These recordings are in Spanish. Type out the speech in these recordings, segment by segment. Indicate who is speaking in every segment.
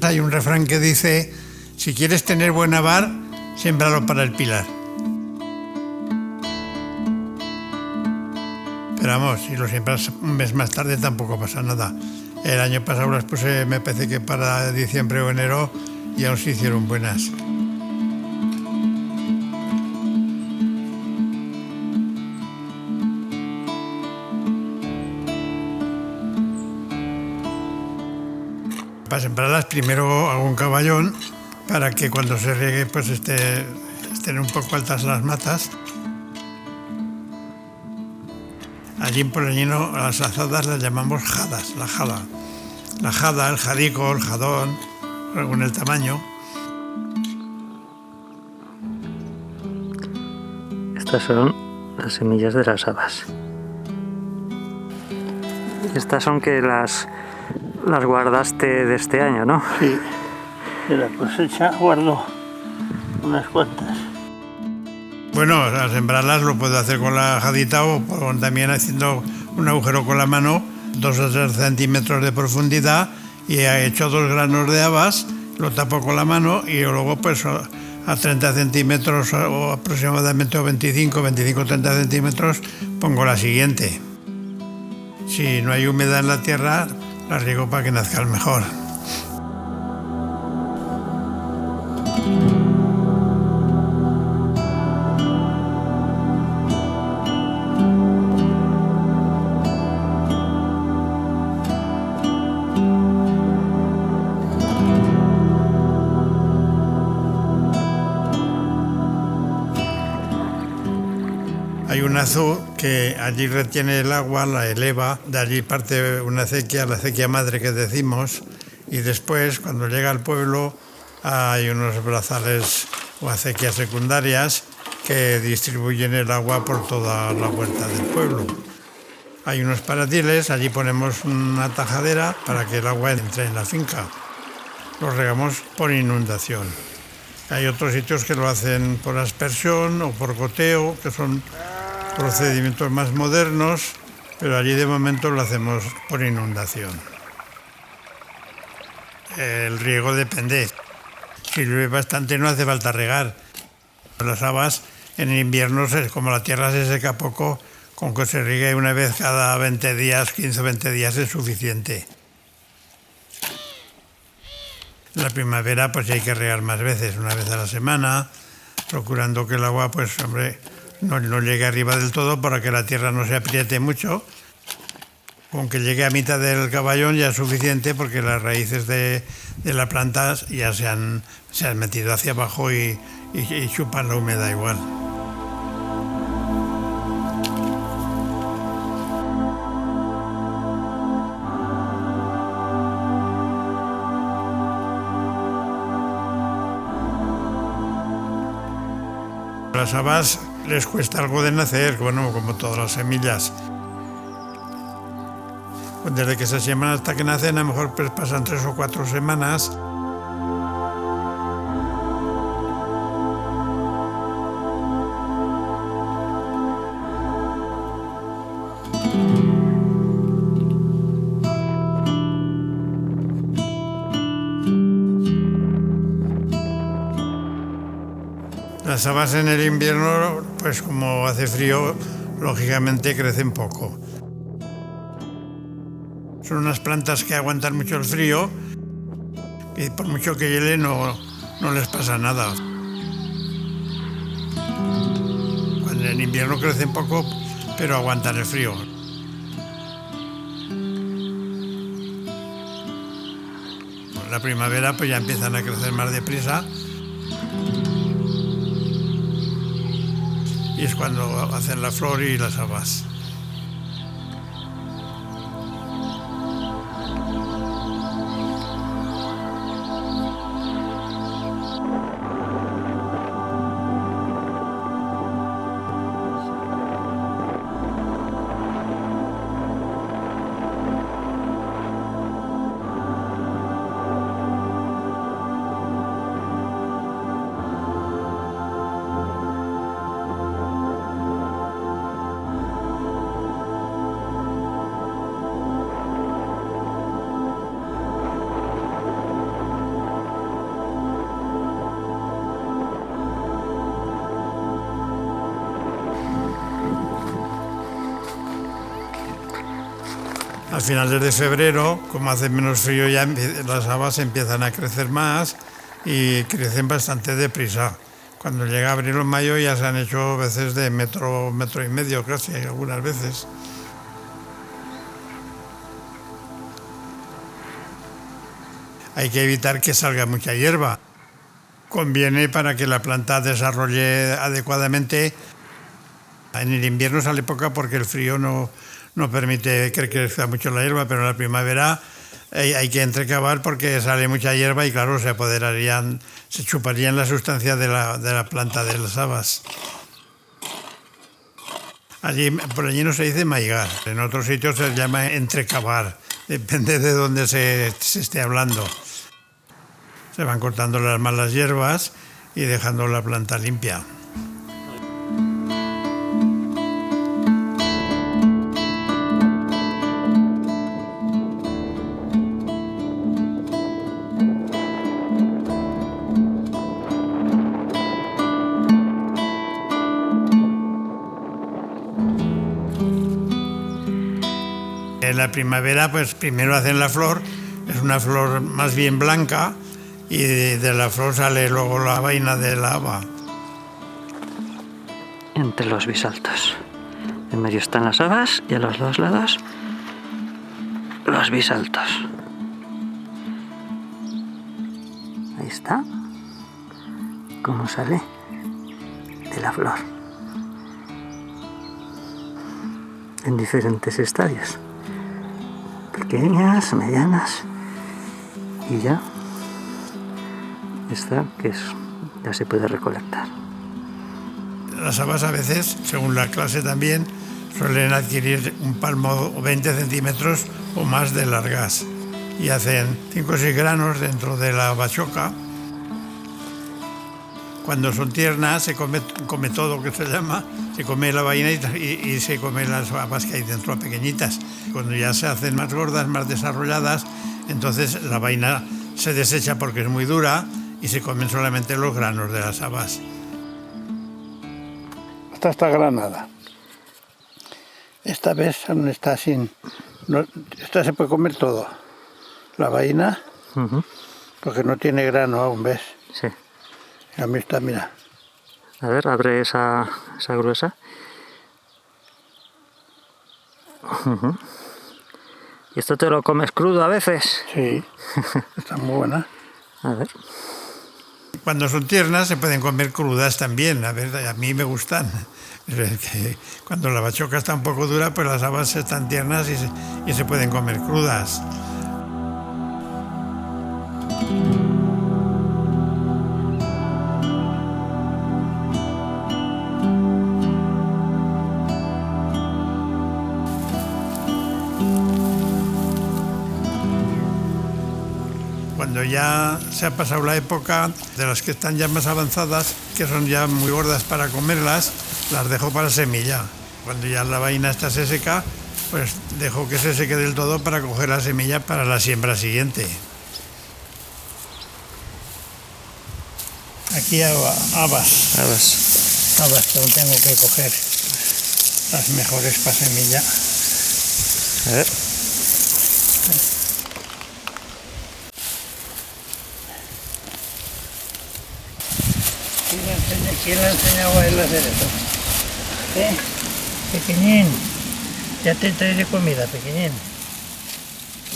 Speaker 1: hay un refrán que dice: si quieres tener buen avar, siémbralo para el Pilar. Pero vamos, si lo siembras un mes más tarde tampoco pasa nada. El año pasado las puse, me parece que para diciembre o enero, y aún se hicieron buenas. Para sembrarlas primero hago un caballón para que cuando se riegue pues estén un poco altas las matas. Allí en Poleñino a las azadas las llamamos jadas, la jada. La jada, el jadico, el jadón, según el tamaño.
Speaker 2: Estas son las semillas de las habas. Estas son que las guardaste de este año, ¿no?
Speaker 3: Sí, de la cosecha guardo unas cuantas.
Speaker 1: Bueno, a sembrarlas lo puedo hacer con la jadita o también haciendo un agujero con la mano, 2 o 3 centímetros de profundidad, y he hecho 2 granos de habas, lo tapo con la mano y luego pues a 30 centímetros o aproximadamente 25-30 centímetros pongo la siguiente. Si no hay humedad en la tierra, la riego para que nazcan mejor. Hay un azud que allí retiene el agua, la eleva, de allí parte una acequia, la acequia madre que decimos, y después, cuando llega al pueblo, hay unos brazales o acequias secundarias que distribuyen el agua por toda la huerta del pueblo. Hay unos paradiles, allí ponemos una tajadera para que el agua entre en la finca. Lo regamos por inundación. Hay otros sitios que lo hacen por aspersión o por goteo, que son procedimientos más modernos, pero allí de momento lo hacemos por inundación. El riego depende. Si llueve bastante no hace falta regar. Las habas en invierno, como la tierra se seca poco, con que se riegue una vez cada 20 días, 15 o 20 días es suficiente. En la primavera pues hay que regar más veces, una vez a la semana, procurando que el agua pues no llegue arriba del todo para que la tierra no se apriete mucho. Con que llegue a mitad del caballón ya es suficiente, porque las raíces de la planta ya se han metido hacia abajo y chupan la humedad igual. Las habas les cuesta algo de nacer, bueno, como todas las semillas. Desde que se siembran hasta que nacen, a lo mejor pues pasan 3 o 4 semanas. Las habas en el invierno, pues como hace frío, lógicamente crecen poco. Son unas plantas que aguantan mucho el frío y por mucho que hiele no les pasa nada. Cuando en invierno crecen poco, pero aguantan el frío. En la primavera pues ya empiezan a crecer más deprisa. Y es cuando hacen la flor y las habas. A finales de febrero, como hace menos frío, ya las habas empiezan a crecer más y crecen bastante deprisa. Cuando llega abril o mayo ya se han hecho veces de metro, metro y medio casi, algunas veces. Hay que evitar que salga mucha hierba. Conviene para que la planta desarrolle adecuadamente. En el invierno sale poca porque el frío no permite que crezca mucho la hierba, pero en la primavera hay que entrecavar porque sale mucha hierba y claro, se chuparían la sustancia de la planta de las habas. Por allí no se dice maigar, en otros sitios se llama entrecavar, depende de dónde se esté hablando. Se van cortando las malas hierbas y dejando la planta limpia. En la primavera, pues primero hacen la flor, es una flor más bien blanca y de la flor sale luego la vaina de la haba.
Speaker 2: Entre los bisaltos. En medio están las habas y a los dos lados los bisaltos. Ahí está. Cómo sale de la flor. En diferentes estadios. Pequeñas, medianas y ya esta que ya se puede recolectar.
Speaker 1: Las habas a veces, según la clase también, suelen adquirir un palmo o 20 centímetros o más de largas y hacen 5 o 6 granos dentro de la bachoca. Cuando son tiernas se come todo, que se llama, se come la vaina y se come las habas que hay dentro pequeñitas. Cuando ya se hacen más gordas, más desarrolladas, entonces la vaina se desecha porque es muy dura y se comen solamente los granos de las habas.
Speaker 3: Esta está granada. Esta vez aún está sin... esta se puede comer todo. La vaina, porque no tiene grano aún, ¿ves?
Speaker 2: Sí.
Speaker 3: A mí está, mira.
Speaker 2: A ver, abre esa gruesa. ¿Y esto te lo comes crudo a veces?
Speaker 3: Sí, está muy buena.
Speaker 2: A ver.
Speaker 1: Cuando son tiernas se pueden comer crudas también, a ver, a mí me gustan. Cuando la bachoca está un poco dura, pues las habas están tiernas y se pueden comer crudas. Cuando ya se ha pasado la época de las que están ya más avanzadas, que son ya muy gordas para comerlas, las dejo para semilla. Cuando ya la vaina está se seca, pues dejo que se seque del todo para coger la semilla para la siembra siguiente. Aquí habas. Habas que no tengo que coger las mejores para semilla.
Speaker 2: A ver.
Speaker 3: ¿Quién le ha enseñado a él a hacer esto? Pequeñín, ya te traeré comida, pequeñín.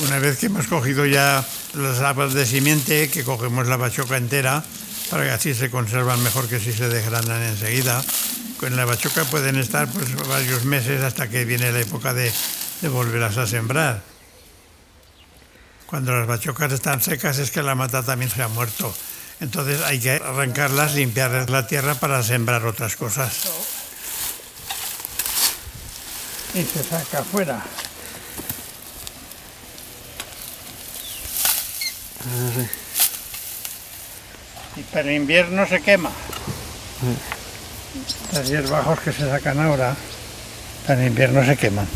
Speaker 1: Una vez que hemos cogido ya las habas de simiente, que cogemos la bachoca entera, para que así se conservan mejor que si se desgranan enseguida. Con la bachoca pueden estar pues varios meses hasta que viene la época de volverlas a sembrar. Cuando las bachocas están secas es que la mata también se ha muerto. Entonces hay que arrancarlas, limpiar la tierra para sembrar otras cosas.
Speaker 3: Y se saca afuera. Y para invierno se quema. Las hierbajos que se sacan ahora, para invierno se queman.